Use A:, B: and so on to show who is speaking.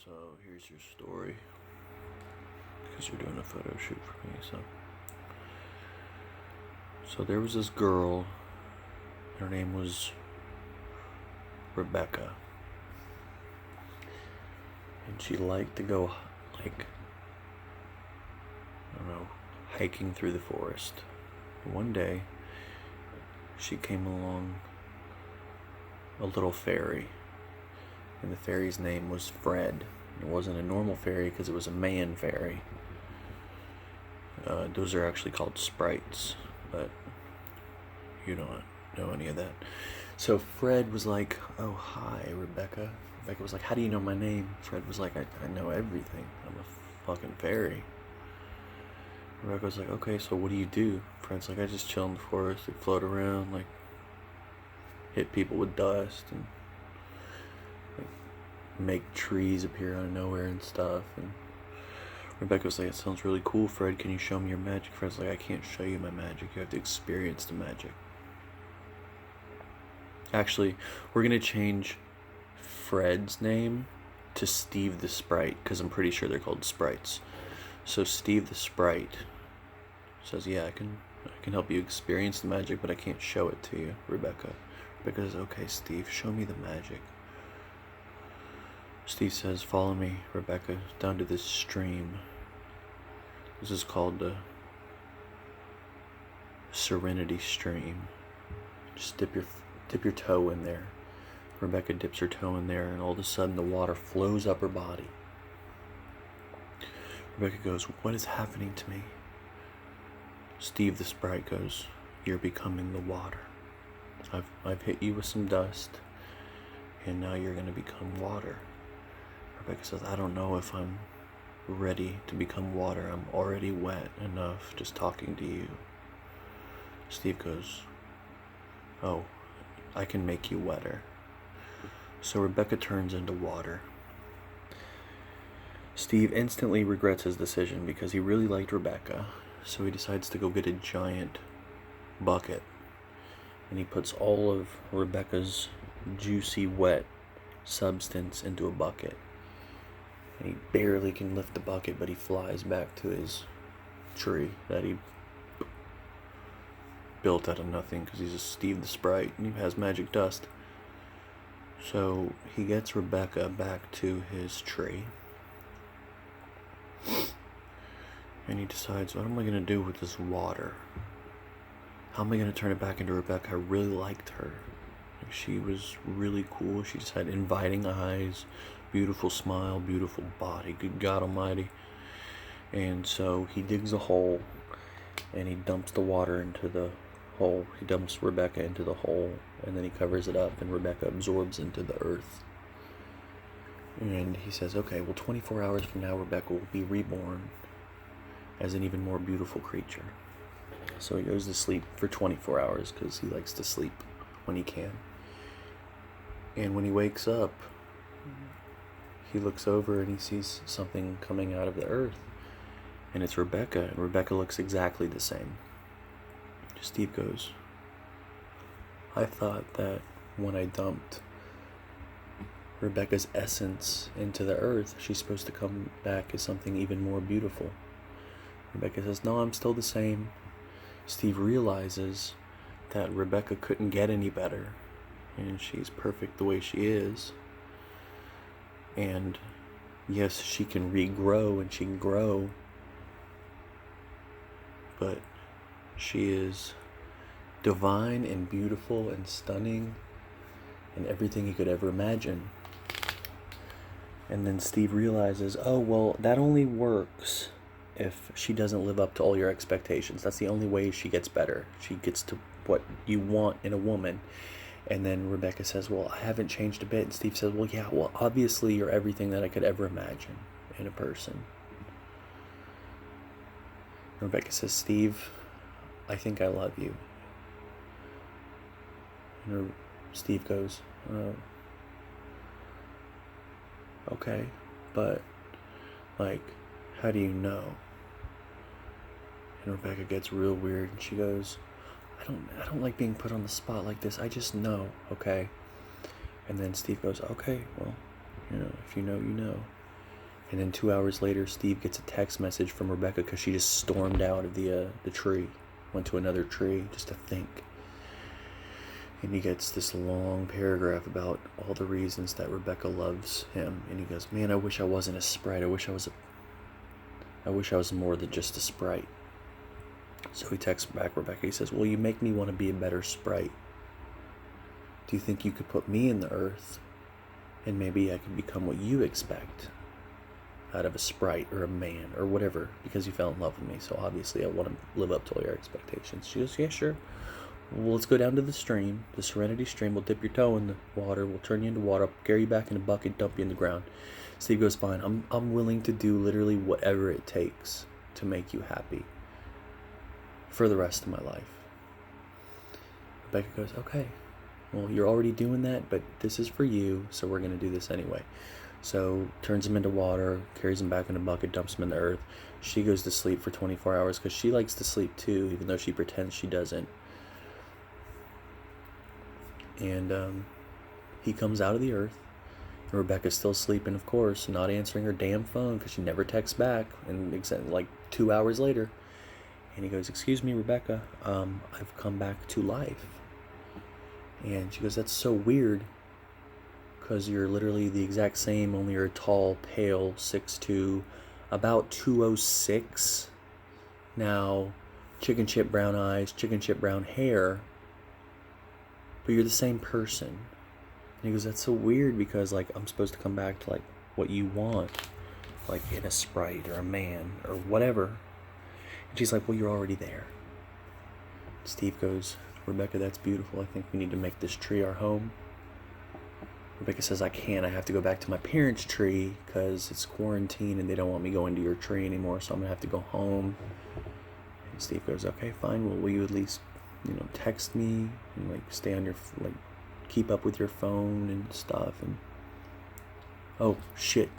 A: So here's your story, because you're doing a photo shoot for me. So there was this girl. Her name was Rebecca, and she liked to go hiking through the forest. One day, she came along a little fairy, and the fairy's name was Fred. It wasn't a normal fairy because it was a man fairy. Those are actually called sprites, but you don't know any of that. So Fred was like, "Oh, hi, Rebecca." Rebecca was like, "How do you know my name?" Fred was like, I know everything. I'm a fucking fairy." Rebecca was like, "Okay, so what do you do?" Fred's like, "I just chill in the forest, I float around, hit people with dust, and make trees appear out of nowhere and stuff." And Rebecca was like, "It sounds really cool, Fred. Can you show me your magic?" Fred's like, "I can't show you my magic. You have to experience the magic." Actually, we're going to change Fred's name to Steve the Sprite, because I'm pretty sure they're called sprites. So Steve the Sprite says, "Yeah, I can help you experience the magic, but I can't show it to you, Rebecca." Rebecca says, "Okay, Steve, show me the magic." Steve says, "Follow me, Rebecca, down to this stream. This is called the Serenity Stream. Just dip your toe in there." Rebecca dips her toe in there, and all of a sudden the water flows up her body. Rebecca goes, "What is happening to me?" Steve the Sprite goes, "You're becoming the water. I've hit you with some dust, and now you're going to become water." Rebecca says, "I don't know if I'm ready to become water. I'm already wet enough just talking to you." Steve goes, "Oh, I can make you wetter." So Rebecca turns into water. Steve instantly regrets his decision because he really liked Rebecca, so he decides to go get a giant bucket, and he puts all of Rebecca's juicy, wet substance into a bucket. And he barely can lift the bucket, but he flies back to his tree that he built out of nothing because he's a Steve the Sprite and he has magic dust. So he gets Rebecca back to his tree, and he decides, what am I going to do with this water? How am I going to turn it back into Rebecca? I really liked her. She was really cool. She just had inviting eyes, beautiful smile, beautiful body. Good God Almighty. And so he digs a hole, and he dumps the water into the hole. He dumps Rebecca into the hole, and then he covers it up, and Rebecca absorbs into the earth. And he says, okay, well, 24 hours from now, Rebecca will be reborn as an even more beautiful creature. So he goes to sleep for 24 hours because he likes to sleep when he can. And when he wakes up, he looks over and he sees something coming out of the earth. And it's Rebecca, and Rebecca looks exactly the same. Steve goes, I thought that when I dumped Rebecca's essence into the earth, she's supposed to come back as something even more beautiful. Rebecca says, no, I'm still the same. Steve realizes that Rebecca couldn't get any better, and she's perfect the way she is. And yes, she can regrow and she can grow, but she is divine and beautiful and stunning and everything you could ever imagine. And then Steve realizes, oh, well, that only works if she doesn't live up to all your expectations. That's the only way she gets better. She gets to what you want in a woman. And then Rebecca says, well, I haven't changed a bit. And Steve says, well, yeah, well, obviously you're everything that I could ever imagine in a person. Rebecca says, Steve, I think I love you. And Steve goes, okay, but, how do you know? And Rebecca gets real weird, and she goes, I don't like being put on the spot like this. I just know, okay? And then Steve goes, okay, well, if you know, you know. And then 2 hours later, Steve gets a text message from Rebecca because she just stormed out of the tree, went to another tree just to think. And he gets this long paragraph about all the reasons that Rebecca loves him. And he goes, man, I wish I wasn't a sprite. I wish I was more than just a sprite. So he texts back Rebecca. He says, well, you make me want to be a better sprite. Do you think you could put me in the earth and maybe I could become what you expect out of a sprite or a man or whatever, because you fell in love with me, so obviously I want to live up to all your expectations. She goes, yeah, sure. Well, let's go down to the stream, the Serenity Stream. We'll dip your toe in the water. We'll turn you into water. I'll carry you back in a bucket, dump you in the ground. Steve goes, fine. I'm willing to do literally whatever it takes to make you happy for the rest of my life. Rebecca goes, okay. Well, you're already doing that, but this is for you, so we're going to do this anyway. So turns him into water, carries him back in a bucket, dumps him in the earth. She goes to sleep for 24 hours because she likes to sleep too, even though she pretends she doesn't. And he comes out of the earth, and Rebecca's still sleeping, of course, not answering her damn phone because she never texts back. And like 2 hours later, and he goes, excuse me, Rebecca, I've come back to life. And she goes, that's so weird, because you're literally the exact same, only you're tall, pale, 6'2", about 206. Now, chicken chip brown eyes, chicken chip brown hair, but you're the same person. And he goes, that's so weird, because like I'm supposed to come back to like what you want, like in a sprite or a man or whatever. And she's like, well, you're already there. Steve goes, Rebecca, that's beautiful. I think we need to make this tree our home. Rebecca says, I can't. I have to go back to my parents' tree because it's quarantine and they don't want me going to your tree anymore, so I'm going to have to go home. And Steve goes, okay, fine. Well, will you at least, text me and, like, stay on your, like, keep up with your phone and stuff? And, oh, shit,